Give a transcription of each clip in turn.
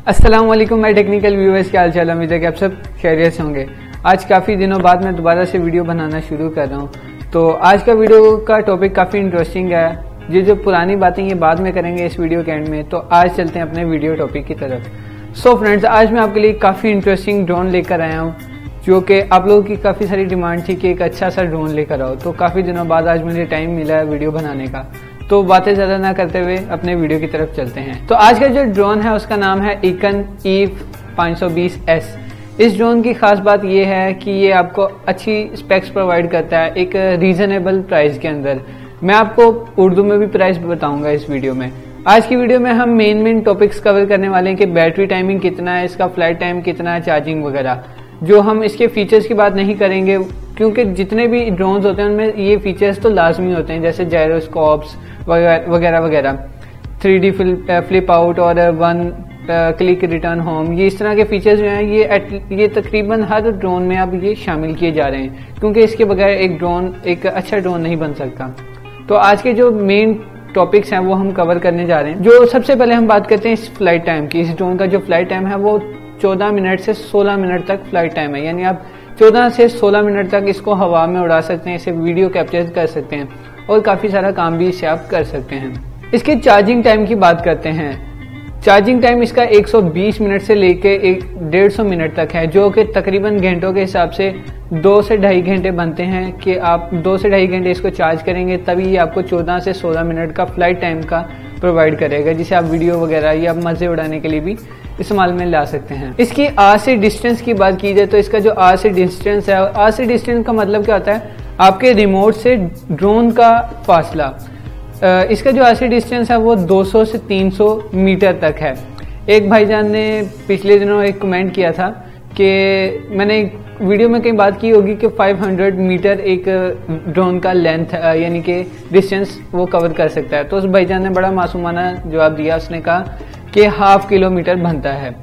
अस्सलाम वालेकुम my technical viewers, क्या हाल चाल। उम्मीद है कि आप सब खैरियत से होंगे। आज काफ़ी दिनों बाद मैं दोबारा से वीडियो बनाना शुरू कर रहा हूँ। तो आज का वीडियो का टॉपिक काफ़ी इंटरेस्टिंग है। ये जो पुरानी बातें ये बाद में करेंगे इस वीडियो के एंड में। तो आज चलते हैं अपने वीडियो टॉपिक की तरफ। सो फ्रेंड्स, आज मैं आपके लिए काफ़ी इंटरेस्टिंग ड्रोन लेकर आया हूँ, जो कि आप लोगों की काफ़ी सारी डिमांड थी कि एक अच्छा सा ड्रोन लेकर आओ। तो काफ़ी दिनों बाद आज मुझे टाइम मिला है वीडियो बनाने का। तो बातें ज़्यादा ना करते हुए अपने वीडियो की तरफ चलते हैं। तो आज का जो ड्रोन है उसका नाम है Eachine E520S। इस ड्रोन की खास बात यह है कि ये आपको अच्छी स्पेक्स प्रोवाइड करता है एक रीजनेबल प्राइस के अंदर। मैं आपको उर्दू में भी प्राइस बताऊंगा इस वीडियो में। आज की वीडियो में हम मेन टॉपिक्स कवर करने वाले हैं कि बैटरी टाइमिंग कितना है, इसका फ्लाइट टाइम कितना है, चार्जिंग वगैरह। जो हम इसके फीचर्स की बात नहीं करेंगे, क्योंकि जितने भी ड्रोन्स होते हैं उनमें ये फीचर्स तो लाजमी होते हैं, जैसे जायरोस्कोप्स वगैरह वगैरह, 3D फ्लिप आउट और 1 क्लिक रिटर्न होम। ये इस तरह के फीचर्स जो हैं ये तकरीबन हर ड्रोन में अब ये शामिल किए जा रहे हैं, क्योंकि इसके बगैर एक अच्छा ड्रोन नहीं बन सकता। तो आज के जो मेन टॉपिक्स हैं वो हम कवर करने जा रहे हैं। जो सबसे पहले हम बात करते हैं इस फ्लाइट टाइम की। इस ड्रोन का जो फ्लाइट टाइम है वो 14 मिनट से 16 मिनट तक फ्लाइट टाइम है। यानी आप 14 से 16 मिनट तक इसको हवा में उड़ा सकते हैं, इसे वीडियो कैप्चर कर सकते हैं और काफ़ी सारा काम भी इससे आप कर सकते हैं। इसके चार्जिंग टाइम की बात करते हैं। चार्जिंग टाइम इसका 120 मिनट से लेके 150 मिनट तक है, जो कि तकरीबन घंटों के हिसाब से 2 से ढाई घंटे बनते हैं कि आप 2 से ढाई घंटे इसको चार्ज करेंगे, तभी ये आपको 14 से 16 मिनट का फ्लाइट टाइम का प्रोवाइड करेगा, जिसे आप वीडियो वगैरह या मजे उड़ाने के लिए भी इस्तेमाल में ला सकते हैं। इसकी आर से डिस्टेंस की बात की जाए तो इसका जो आर से डिस्टेंस है, आर से डिस्टेंस का मतलब क्या होता है, आपके रिमोट से ड्रोन का फासला। इसका जो आर से डिस्टेंस है वो 200 से 300 मीटर तक है। एक भाईजान ने पिछले दिनों एक कमेंट किया था कि मैंने वीडियो में कहीं बात की होगी कि 500 मीटर एक ड्रोन का लेंथ यानी कि डिस्टेंस वो कवर कर सकता है। तो उस भाईजान ने बड़ा मासूमाना जवाब दिया। उसने कहा कि 1/2 किलोमीटर बनता है।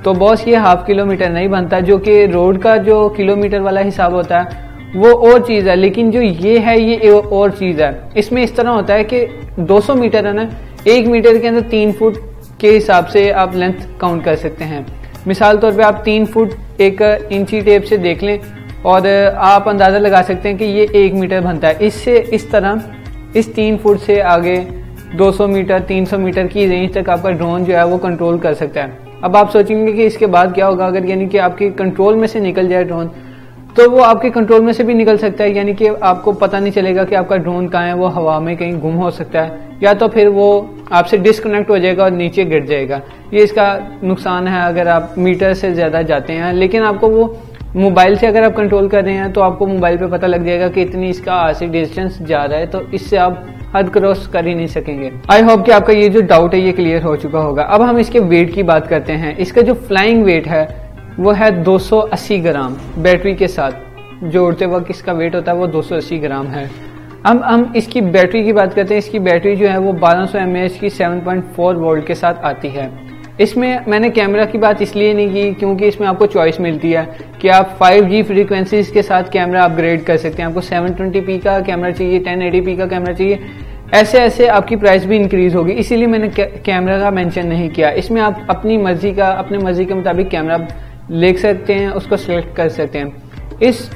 तो बॉस, ये 1/2 किलोमीटर नहीं बनता। जो कि रोड का जो किलोमीटर वाला हिसाब होता है वो और चीज़ है, लेकिन जो ये है ये और चीज़ है। इसमें इस तरह होता है कि 200 मीटर है ना, 1 मीटर के अंदर 3 फुट के हिसाब से आप लेंथ काउंट कर सकते हैं। मिसाल तौर पे आप 3 फुट एक इंची टेप से देख लें और आप अंदाज़ा लगा सकते हैं कि ये 1 मीटर बनता है। इससे इस तरह इस 3 फुट से आगे 200 मीटर 300 मीटर की रेंज तक आपका ड्रोन जो है वो कंट्रोल कर सकता है। अब आप सोचेंगे कि इसके बाद क्या होगा, अगर यानी कि आपके कंट्रोल में से निकल जाए ड्रोन, तो वो आपके कंट्रोल में से भी निकल सकता है। यानी कि आपको पता नहीं चलेगा कि आपका ड्रोन कहाँ है, वो हवा में कहीं गुम हो सकता है, या तो फिर वो आपसे डिस्कनेक्ट हो जाएगा और नीचे गिर जाएगा। ये इसका नुकसान है अगर आप मीटर से ज़्यादा जाते हैं। लेकिन आपको वो मोबाइल से अगर आप कंट्रोल कर रहे हैं तो आपको मोबाइल पे पता लग जाएगा कि इतनी इसका आरसी डिस्टेंस जा रहा है, तो इससे आप हद क्रॉस कर ही नहीं सकेंगे। आई होप कि आपका ये जो डाउट है ये क्लियर हो चुका होगा। अब हम इसके वेट की बात करते हैं। इसका जो फ्लाइंग वेट है वो है 280 ग्राम। बैटरी के साथ जोड़ते वक्त इसका वेट होता है वो 280 ग्राम है। अब हम इसकी बैटरी की बात करते हैं। इसकी बैटरी जो है वो 1200 mAh की 7.4 वोल्ट के साथ आती है। इसमें मैंने कैमरा की बात इसलिए नहीं की क्योंकि इसमें आपको चॉइस मिलती है कि आप 5G फ्रीक्वेंसीज के साथ कैमरा अपग्रेड कर सकते हैं। आपको 720p का कैमरा चाहिए, 1080p का कैमरा चाहिए, ऐसे ऐसे आपकी प्राइस भी इंक्रीज होगी। इसीलिए मैंने कैमरा का मेंशन नहीं किया। इसमें आप अपनी मर्जी का, अपने मर्जी के मुताबिक कैमरा ले सकते हैं, उसको सिलेक्ट कर सकते हैं। इस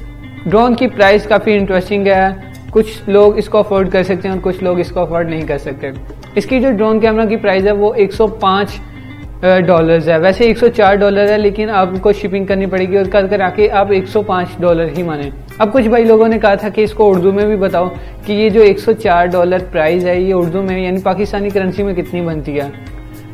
ड्रोन की प्राइस काफ़ी इंटरेस्टिंग है। कुछ लोग इसको अफोर्ड कर सकते हैं और कुछ लोग इसको अफोर्ड नहीं कर सकते। इसकी जो ड्रोन कैमरा की प्राइस है वो $105 है। वैसे $104 है, लेकिन आपको शिपिंग करनी पड़ेगी और कर आके आप $105 ही माने। अब कुछ भाई लोगों ने कहा था कि इसको उर्दू में भी बताओ कि ये जो $104 प्राइस है ये उर्दू में यानी पाकिस्तानी करेंसी में कितनी बनती है।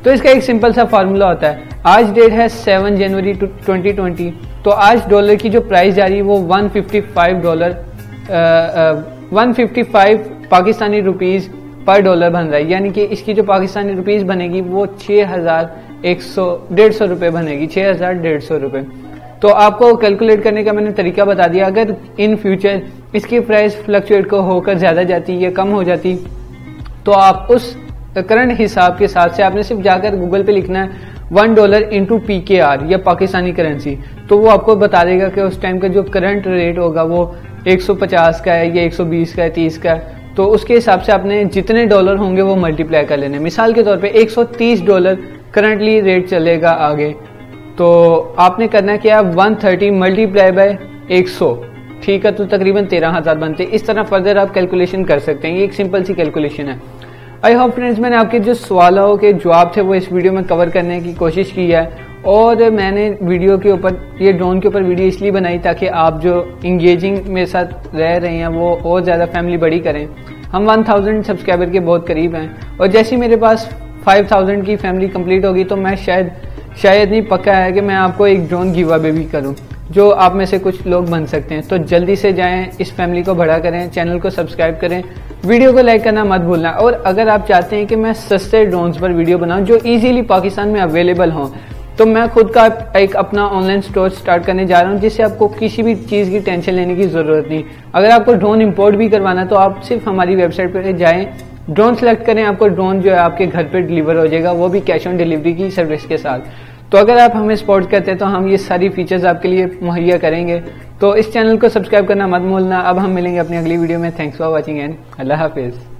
तो इसका एक सिंपल सा फार्मूला होता है। आज डेट है 7 जनवरी 2020। तो आज डॉलर की जो प्राइस जा रही है वो $155 पाकिस्तानी रुपीस पर डॉलर बन रहा है। यानी कि इसकी जो पाकिस्तानी रुपीस बनेगी वो 6,150 रुपये बनेगी, 6,150 रुपये। तो आपको कैलकुलेट करने का मैंने तरीका बता दिया। अगर इन फ्यूचर इसकी प्राइस फ्लक्चुएट को होकर ज़्यादा जाती या कम हो जाती तो आप उस करंट हिसाब के साथ से आपने सिर्फ जाकर गूगल पे लिखना है $1 इंटू PKR या पाकिस्तानी करेंसी, तो वो आपको बता देगा कि उस टाइम का जो करंट रेट होगा वो 150 का है या 120 का है, 30 का है। तो उसके हिसाब से आपने जितने डॉलर होंगे वो मल्टीप्लाई कर लेने। मिसाल के तौर पे $130 करंटली रेट चलेगा आगे। तो आपने करना क्या, 130 मल्टीप्लाई बाय 100, ठीक है, तो तकरीबन 13,000 बनते। इस तरह फर्दर आप कैलकुलेशन कर सकते हैं, ये एक सिंपल सी कैलकुलेशन है। आई होप फ्रेंड्स मैंने आपके जो सवालों के जवाब थे वो इस वीडियो में कवर करने की कोशिश की है, और मैंने वीडियो के ऊपर, ये ड्रोन के ऊपर वीडियो इसलिए बनाई ताकि आप जो इंगेजिंग मेरे साथ रह रहे हैं वो और ज़्यादा फैमिली बड़ी करें। हम 1000 सब्सक्राइबर के बहुत करीब हैं, और जैसे ही मेरे पास 5000 की फैमिली कंप्लीट होगी तो मैं शायद नहीं, पक्का है कि मैं आपको एक ड्रोन गिव अवे भी करूं, जो आप में से कुछ लोग बन सकते हैं। तो जल्दी से जाएं, इस फैमिली को बड़ा करें, चैनल को सब्सक्राइब करें, वीडियो को लाइक करना मत भूलना। और अगर आप चाहते हैं कि मैं सस्ते ड्रोन्स पर वीडियो बनाऊं जो इजीली पाकिस्तान में अवेलेबल हों, तो मैं खुद का एक अपना ऑनलाइन स्टोर स्टार्ट करने जा रहा हूं, जिससे आपको किसी भी चीज़ की टेंशन लेने की ज़रूरत नहीं। अगर आपको ड्रोन इंपोर्ट भी करवाना तो आप सिर्फ हमारी वेबसाइट पर जाएं, ड्रोन सेलेक्ट करें, आपको ड्रोन जो है आपके घर पे डिलीवर हो जाएगा, वो भी कैश ऑन डिलीवरी की सर्विस के साथ। तो अगर आप हमें सपोर्ट करते हैं तो हम ये सारी फीचर्स आपके लिए मुहैया करेंगे। तो इस चैनल को सब्सक्राइब करना मत भूलना। अब हम मिलेंगे अपनी अगली वीडियो में। थैंक्स फॉर वॉचिंग एंड अल्लाह हाफिज़।